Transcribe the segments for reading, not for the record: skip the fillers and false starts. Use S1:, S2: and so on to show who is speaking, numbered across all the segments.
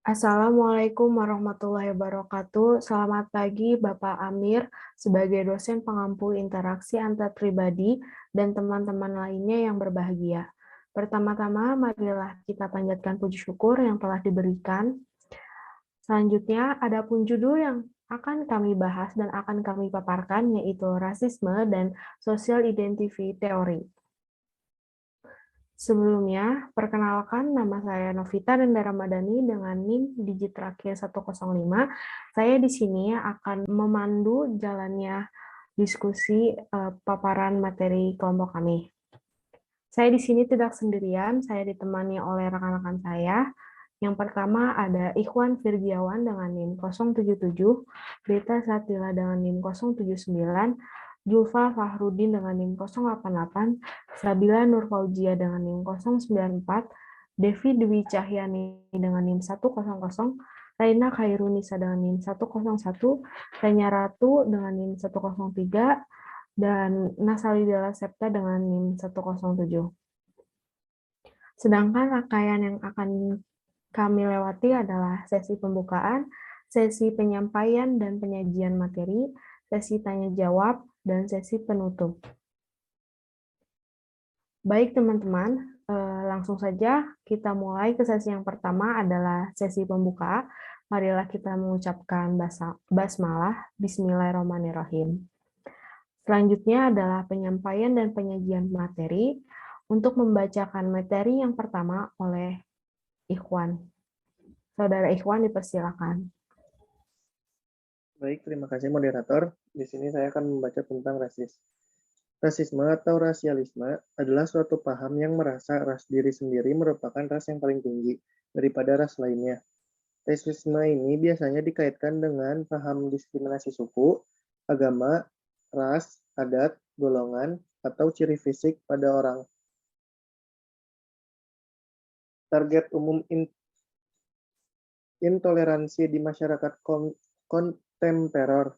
S1: Assalamualaikum warahmatullahi wabarakatuh. Selamat pagi, Bapak Amir, sebagai dosen pengampu interaksi antar pribadi dan teman-teman lainnya yang berbahagia. Pertama-tama, marilah kita panjatkan puji syukur yang telah diberikan. Selanjutnya, ada pun judul yang akan kami bahas dan akan kami paparkan, yaitu rasisme dan social identity theory. Sebelumnya, perkenalkan nama saya Novita dan Ramadhani dengan NIM digit terakhir 105. Saya di sini akan memandu jalannya diskusi paparan materi kelompok kami. Saya di sini tidak sendirian, saya ditemani oleh rekan-rekan saya. Yang pertama ada Ikhwan Firgiawan dengan NIM 077, Rita Satila dengan NIM 079, Julfa Fahrudin dengan NIM 088, Sabila Nurfauzia dengan NIM 094, Devi Dwi Cahyani dengan NIM 100, Raina Khairunisa dengan NIM 101, Tanya Ratu dengan NIM 103, dan Nasali Della Septa dengan NIM 107. Sedangkan rangkaian yang akan kami lewati adalah sesi pembukaan, sesi penyampaian dan penyajian materi, sesi tanya-jawab, dan sesi penutup. Baik teman-teman, langsung saja kita mulai ke sesi yang pertama adalah sesi pembuka. Marilah kita mengucapkan basmalah, bismillahirrahmanirrahim. Selanjutnya adalah penyampaian dan penyajian materi. Untuk membacakan materi yang pertama oleh Ikhwan. Saudara Ikhwan dipersilakan.
S2: Baik, terima kasih moderator. Di sini saya akan membaca tentang rasisme atau rasialisme adalah suatu paham yang merasa ras diri sendiri merupakan ras yang paling tinggi daripada ras lainnya. Rasisme ini biasanya dikaitkan dengan paham diskriminasi suku, agama, ras, adat, golongan, atau ciri fisik pada orang. Target umum intoleransi di masyarakat kontemporer.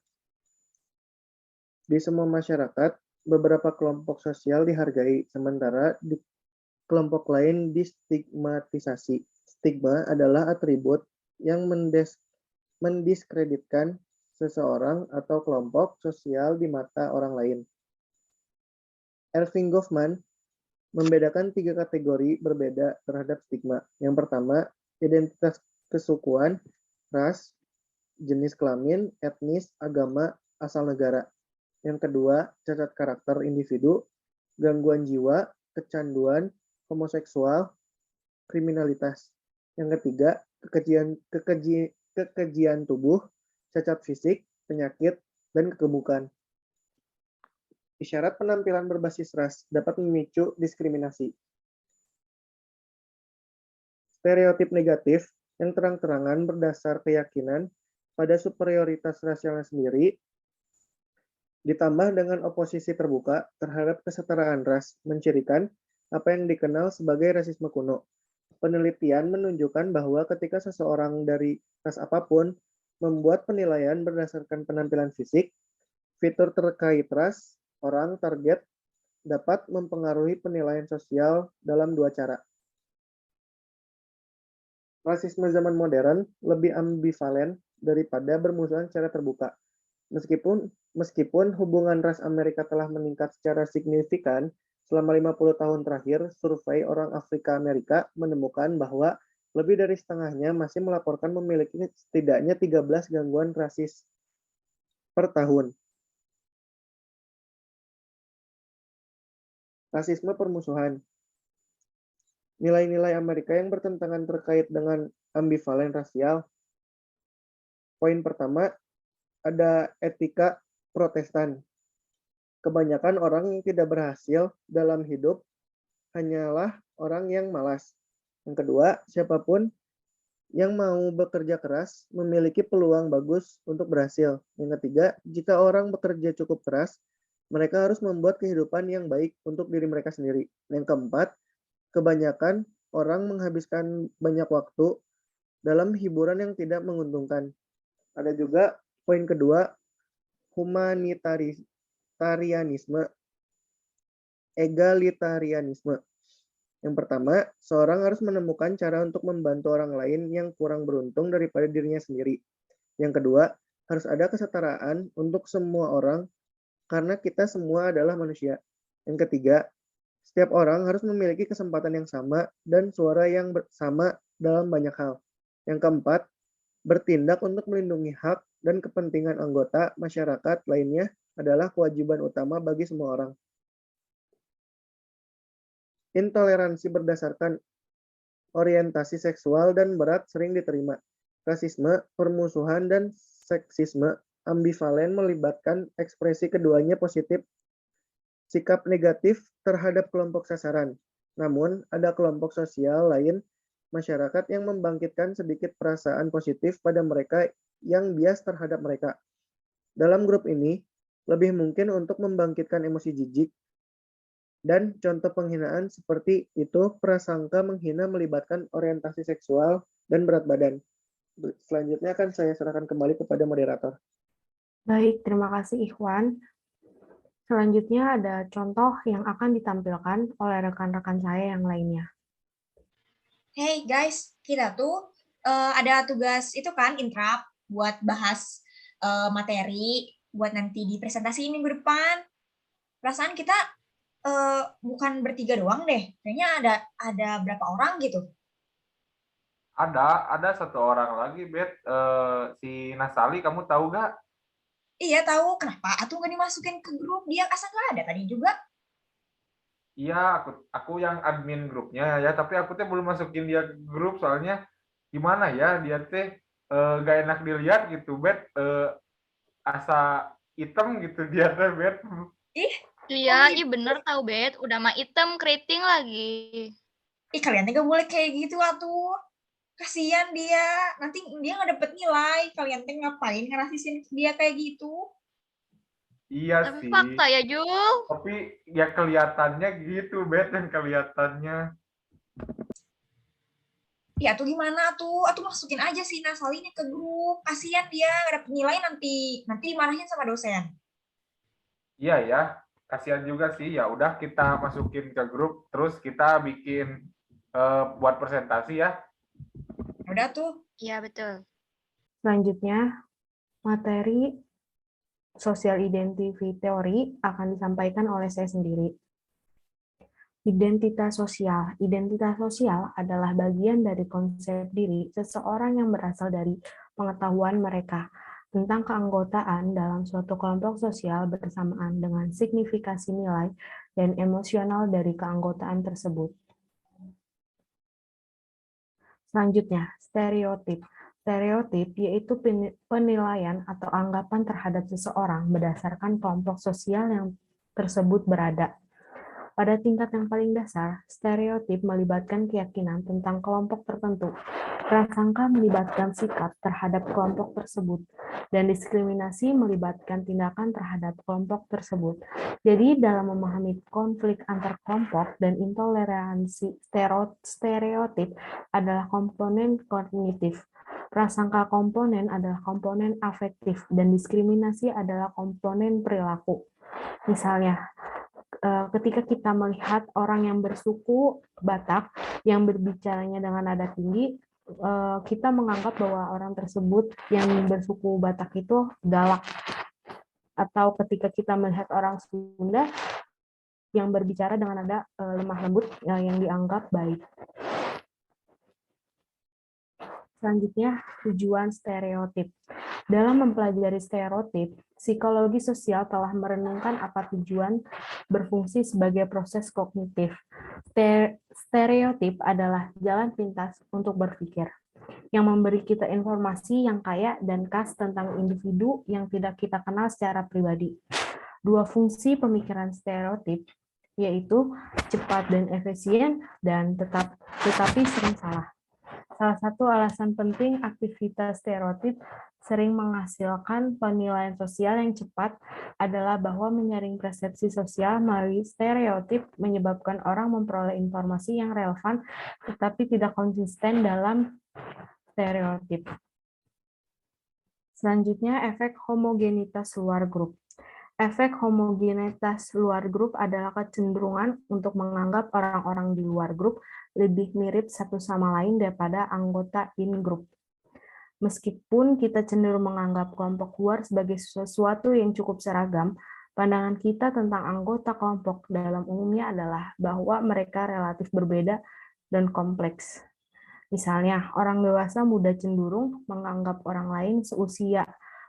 S2: Di semua masyarakat, beberapa kelompok sosial dihargai, sementara di kelompok lain distigmatisasi. Stigma adalah atribut yang mendiskreditkan seseorang atau kelompok sosial di mata orang lain. Erving Goffman membedakan 3 kategori berbeda terhadap stigma. Yang pertama, identitas kesukuan, ras, jenis kelamin, etnis, agama, asal negara. Yang kedua, cacat karakter individu, gangguan jiwa, kecanduan, homoseksual, kriminalitas. Yang ketiga, kekejian tubuh, cacat fisik, penyakit, dan kegemukan. Isyarat penampilan berbasis ras dapat memicu diskriminasi. Stereotip negatif yang terang-terangan berdasar keyakinan pada superioritas rasialnya sendiri, ditambah dengan oposisi terbuka terhadap kesetaraan ras, mencirikan apa yang dikenal sebagai rasisme kuno. Penelitian menunjukkan bahwa ketika seseorang dari ras apapun membuat penilaian berdasarkan penampilan fisik, fitur terkait ras, orang target dapat mempengaruhi penilaian sosial dalam 2 cara. Rasisme zaman modern lebih ambivalen daripada bermusuhan secara terbuka. Meskipun hubungan ras Amerika telah meningkat secara signifikan selama 50 tahun terakhir, survei orang Afrika Amerika menemukan bahwa lebih dari setengahnya masih melaporkan memiliki setidaknya 13 gangguan rasis per tahun. Rasisme permusuhan. Nilai-nilai Amerika yang bertentangan terkait dengan ambivalen rasial. Poin pertama, ada etika Protestan. Kebanyakan orang yang tidak berhasil dalam hidup hanyalah orang yang malas. Yang kedua, siapapun yang mau bekerja keras memiliki peluang bagus untuk berhasil. Yang ketiga, jika orang bekerja cukup keras, mereka harus membuat kehidupan yang baik untuk diri mereka sendiri. Yang keempat, kebanyakan orang menghabiskan banyak waktu dalam hiburan yang tidak menguntungkan. Ada juga poin kedua, humanitarianisme, egalitarianisme. Yang pertama, seorang harus menemukan cara untuk membantu orang lain yang kurang beruntung daripada dirinya sendiri. Yang kedua, harus ada kesetaraan untuk semua orang karena kita semua adalah manusia. Yang ketiga, setiap orang harus memiliki kesempatan yang sama dan suara yang sama dalam banyak hal. Yang keempat, bertindak untuk melindungi hak dan kepentingan anggota masyarakat lainnya adalah kewajiban utama bagi semua orang. Intoleransi berdasarkan orientasi seksual dan berat sering diterima. Rasisme, permusuhan, dan seksisme ambivalen melibatkan ekspresi keduanya positif, sikap negatif terhadap kelompok sasaran. Namun, ada kelompok sosial lain masyarakat yang membangkitkan sedikit perasaan positif pada mereka yang bias terhadap mereka. Dalam grup ini, lebih mungkin untuk membangkitkan emosi jijik, dan contoh penghinaan seperti itu prasangka menghina melibatkan orientasi seksual dan berat badan. Selanjutnya akan saya serahkan kembali kepada moderator.
S1: Baik, terima kasih Ikhwan. Selanjutnya ada contoh yang akan ditampilkan oleh rekan-rekan saya yang lainnya.
S3: Hey guys, kita tuh ada tugas itu kan intrap buat bahas materi buat nanti di presentasi minggu depan. Perasaan kita bukan bertiga doang deh, kayaknya ada berapa orang gitu.
S4: Ada satu orang lagi, Bet. Si Nasali, kamu tahu gak?
S3: Iya tahu, kenapa? Atau nggak dimasukin ke grup? Dia asal nggak ada tadi juga.
S4: Iya, aku yang admin grupnya ya, tapi aku teh belum masukin dia ke grup soalnya gimana ya, dia teh gak enak dilihat gitu, Bet. Asa hitam gitu dia teh, Bet.
S3: Ih,
S5: Iya, iya bener tahu Bet, udah mah item keriting lagi.
S3: kalian nggak boleh kayak gitu atuh. Kasihan dia, nanti dia nggak dapet nilai. Kalian teh ngapain ngerasisin dia kayak gitu?
S4: Iya
S5: Tapi
S4: sih.
S5: fakta ya, Jul.
S4: Tapi ya kelihatannya gitu, Bet, dan kelihatannya.
S3: Ya tuh gimana tuh? Atuh masukin aja sih Nasalinnya ke grup. Kasihan dia nggak dapet nilai nanti dimarahin sama dosen.
S4: Iya ya, kasihan juga sih. Ya udah kita masukin ke grup, terus kita bikin buat presentasi ya.
S3: Udah tuh.
S5: Iya betul.
S1: Selanjutnya, materi social identity theory akan disampaikan oleh saya sendiri. Identitas sosial. Identitas sosial adalah bagian dari konsep diri seseorang yang berasal dari pengetahuan mereka tentang keanggotaan dalam suatu kelompok sosial bersamaan dengan signifikasi nilai dan emosional dari keanggotaan tersebut. Selanjutnya, stereotip. Stereotip yaitu penilaian atau anggapan terhadap seseorang berdasarkan kelompok sosial yang tersebut berada. Pada tingkat yang paling dasar, stereotip melibatkan keyakinan tentang kelompok tertentu. Prasangka melibatkan sikap terhadap kelompok tersebut, dan diskriminasi melibatkan tindakan terhadap kelompok tersebut. Jadi, dalam memahami konflik antar kelompok dan intoleransi, stereotip adalah komponen kognitif. Prasangka komponen adalah komponen afektif, dan diskriminasi adalah komponen perilaku. Misalnya, ketika kita melihat orang yang bersuku Batak yang berbicaranya dengan nada tinggi, kita menganggap bahwa orang tersebut yang bersuku Batak itu galak. Atau ketika kita melihat orang Sunda yang berbicara dengan nada lemah lembut yang dianggap baik. Selanjutnya, tujuan stereotip. Dalam mempelajari stereotip, psikologi sosial telah merenungkan apa tujuan berfungsi sebagai proses kognitif. Stereotip adalah jalan pintas untuk berpikir, yang memberi kita informasi yang kaya dan khas tentang individu yang tidak kita kenal secara pribadi. Dua fungsi pemikiran stereotip, yaitu cepat dan efisien, dan tetapi sering salah. Salah satu alasan penting aktivitas stereotip sering menghasilkan penilaian sosial yang cepat adalah bahwa menyaring persepsi sosial melalui stereotip menyebabkan orang memperoleh informasi yang relevan tetapi tidak konsisten dalam stereotip. Selanjutnya, efek homogenitas luar grup. Efek homogenitas luar grup adalah kecenderungan untuk menganggap orang-orang di luar grup lebih mirip satu sama lain daripada anggota in-group. Meskipun kita cenderung menganggap kelompok luar sebagai sesuatu yang cukup seragam, pandangan kita tentang anggota kelompok dalam umumnya adalah bahwa mereka relatif berbeda dan kompleks. Misalnya, orang dewasa muda cenderung menganggap orang lain seusia.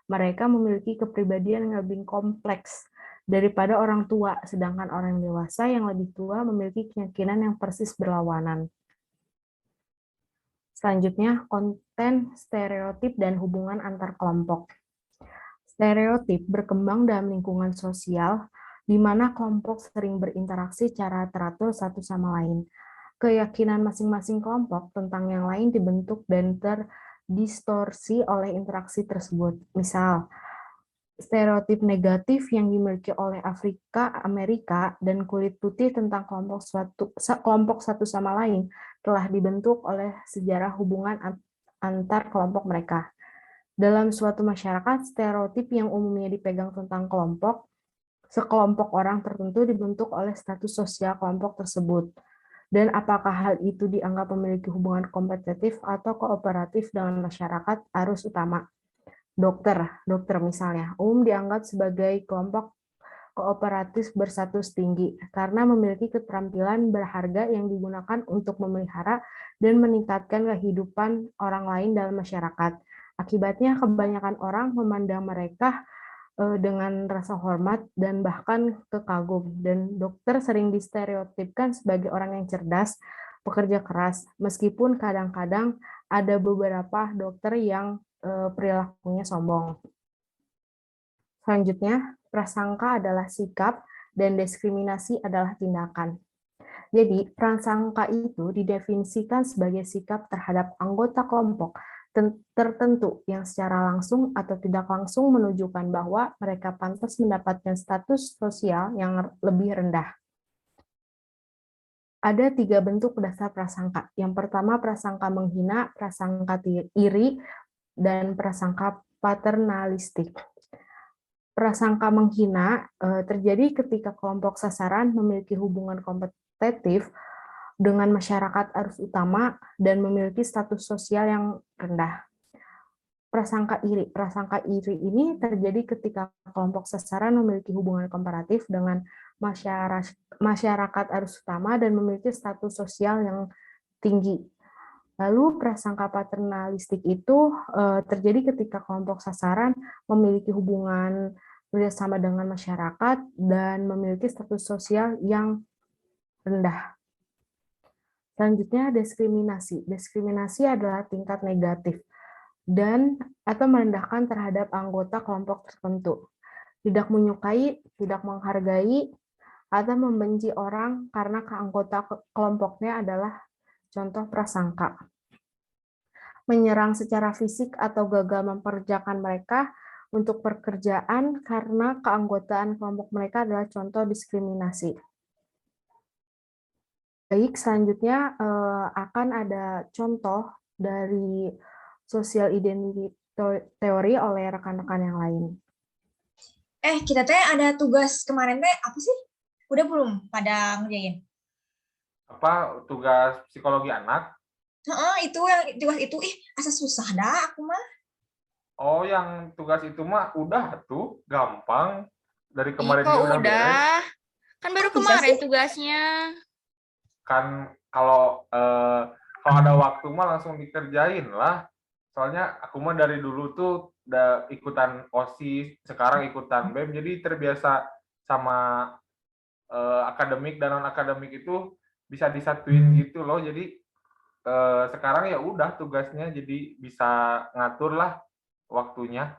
S1: Mereka memiliki kepribadian yang lebih kompleks daripada orang tua, sedangkan orang dewasa yang lebih tua memiliki keyakinan yang persis berlawanan. Selanjutnya, konten stereotip dan hubungan antar kelompok. Stereotip berkembang dalam lingkungan sosial di mana kelompok sering berinteraksi secara teratur satu sama lain. Keyakinan masing-masing kelompok tentang yang lain dibentuk dan terdistorsi oleh interaksi tersebut. Misal, stereotip negatif yang dimiliki oleh Afrika, Amerika, dan kulit putih tentang kelompok satu sama lain telah dibentuk oleh sejarah hubungan antar kelompok mereka. Dalam suatu masyarakat, stereotip yang umumnya dipegang tentang sekelompok orang tertentu dibentuk oleh status sosial kelompok tersebut. Dan apakah hal itu dianggap memiliki hubungan kompetitif atau kooperatif dengan masyarakat arus utama. Dokter misalnya, umum dianggap sebagai kelompok kooperatif berstatus tinggi karena memiliki keterampilan berharga yang digunakan untuk memelihara dan meningkatkan kehidupan orang lain dalam masyarakat. Akibatnya, kebanyakan orang memandang mereka dengan rasa hormat dan bahkan kekagum. Dan dokter sering distereotipkan sebagai orang yang cerdas, pekerja keras, meskipun kadang-kadang ada beberapa dokter yang perilakunya sombong. Selanjutnya, prasangka adalah sikap dan diskriminasi adalah tindakan. Jadi, prasangka itu didefinisikan sebagai sikap terhadap anggota kelompok tertentu yang secara langsung atau tidak langsung menunjukkan bahwa mereka pantas mendapatkan status sosial yang lebih rendah. Ada 3 bentuk dasar prasangka. Yang pertama, prasangka menghina, prasangka iri, dan prasangka paternalistik. Prasangka menghina terjadi ketika kelompok sasaran memiliki hubungan kompetitif dengan masyarakat arus utama dan memiliki status sosial yang rendah. Prasangka iri ini terjadi ketika kelompok sasaran memiliki hubungan komparatif dengan masyarakat arus utama dan memiliki status sosial yang tinggi. Lalu prasangka paternalistik itu terjadi ketika kelompok sasaran memiliki hubungan bersama dengan masyarakat dan memiliki status sosial yang rendah. Selanjutnya, diskriminasi. Diskriminasi adalah tingkat negatif dan atau merendahkan terhadap anggota kelompok tertentu. Tidak menyukai, tidak menghargai, atau membenci orang karena anggota kelompoknya adalah contoh prasangka. Menyerang secara fisik atau gagal memperkerjakan mereka untuk pekerjaan karena keanggotaan kelompok mereka adalah contoh diskriminasi. Baik, selanjutnya akan ada contoh dari social identity teori oleh rekan-rekan yang lain.
S3: Kita teh ada tugas kemarin teh apa sih? Udah belum pada ngerjain?
S4: Apa tugas psikologi anak?
S3: Itu yang tugas itu asa susah dah aku mah.
S4: Oh, yang tugas itu mah udah tuh gampang dari kemarin
S5: Kok
S4: juga udah beres.
S5: udah? Kan baru
S3: Kok bisa
S5: kemarin
S3: sih?
S5: tugasnya.
S4: Kan kalau ada waktu mah langsung dikerjain lah. Soalnya aku mah dari dulu tuh udah ikutan OSIS, sekarang ikutan BEM, jadi terbiasa sama akademik dan non akademik itu bisa disatuin gitu loh. Jadi sekarang ya udah tugasnya jadi bisa ngatur lah waktunya.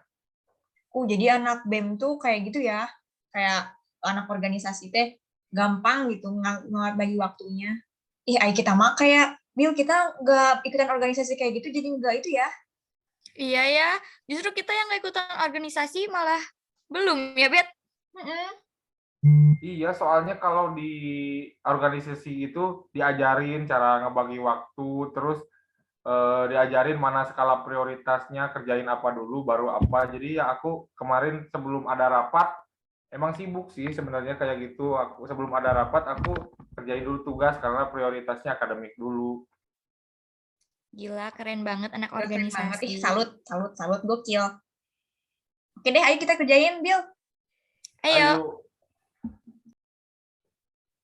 S3: Jadi anak BEM tuh kayak gitu ya, kayak anak organisasi teh gampang gitu bagi waktunya. Ayo kita mah kayak Bill, kita nggak ikutan organisasi kayak gitu, jadi nggak itu ya.
S5: Iya ya, justru kita yang nggak ikutan organisasi malah belum ya, Bet?
S4: Iya, soalnya kalau di organisasi itu diajarin cara ngebagi waktu, terus diajarin mana skala prioritasnya, kerjain apa dulu, baru apa. Jadi ya aku kemarin sebelum ada rapat, emang sibuk sih sebenarnya kayak gitu. Aku sebelum ada rapat aku kerjain dulu tugas karena prioritasnya akademik dulu.
S5: Gila, keren banget anak
S3: Keren banget.
S5: organisasi.
S3: Salut, gokil. Oke deh, ayo kita kerjain, Bill.
S5: Ayo.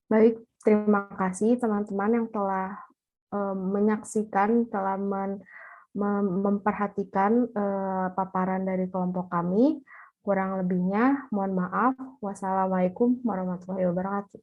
S1: Baik, terima kasih teman-teman yang telah menyaksikan, telah memperhatikan paparan dari kelompok kami. Kurang lebihnya, mohon maaf. Wassalamualaikum warahmatullahi wabarakatuh.